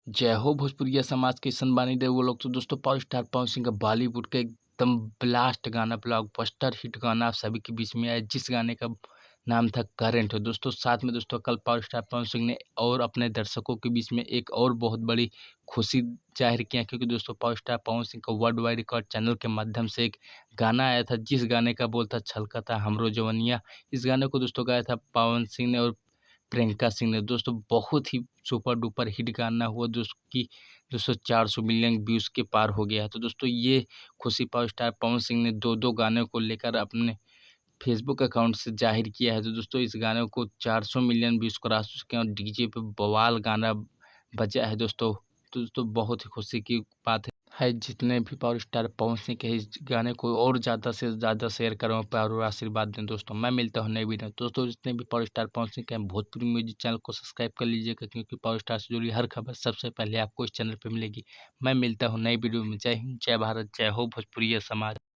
जय हो भोजपुरिया समाज के सनबानी दे वो लोग तो दोस्तों पावर स्टार पवन सिंह का बॉलीवुड का एकदम ब्लास्ट गाना ब्लॉकबस्टर हिट गाना आप सभी के बीच में आया जिस गाने का नाम था करंट। दोस्तों साथ में दोस्तों कल पावर स्टार पवन सिंह ने और अपने दर्शकों के बीच में एक और बहुत बड़ी खुशी जाहिर किया, क्योंकि दोस्तों पावर स्टार पवन सिंह का वर्ल्ड वाइड रिकॉर्ड चैनल के माध्यम से एक गाना आया था जिस गाने का बोल था छलका था हमरो जवनिया। इस गाने को दोस्तों गाया था पवन सिंह ने और प्रियंका सिंह ने। दोस्तों बहुत ही सुपर डुपर हिट गाना हुआ दोस्तों की दोस्तों 400 मिलियन व्यूज़ के पार हो गया है। तो दोस्तों ये खुशी पावर स्टार पवन सिंह ने दो गानों को लेकर अपने फेसबुक अकाउंट से जाहिर किया है। तो दोस्तों इस गाने को 400 मिलियन व्यूज़ क्रॉस चुके हैं और डीजे पे बवाल गाना बजा है दोस्तों। तो दोस्तों बहुत ही खुशी की बात है। जितने भी पावर स्टार पवन सिंह के इस गाने को और ज़्यादा से ज़्यादा शेयर करें, प्यार और आशीर्वाद दें। दोस्तों मैं मिलता हूँ नई वीडियो दोस्तों। जितने भी पावर स्टार पवन सिंह के हैं भोजपुरी म्यूजिक चैनल को सब्सक्राइब कर लीजिएगा, क्योंकि पावर स्टार से जुड़ी हर खबर सबसे पहले आपको इस चैनल पर मिलेगी। मैं मिलता हूँ नई वीडियो में। जय हिंद, जय भारत, जय हो भोजपुरिया समाज।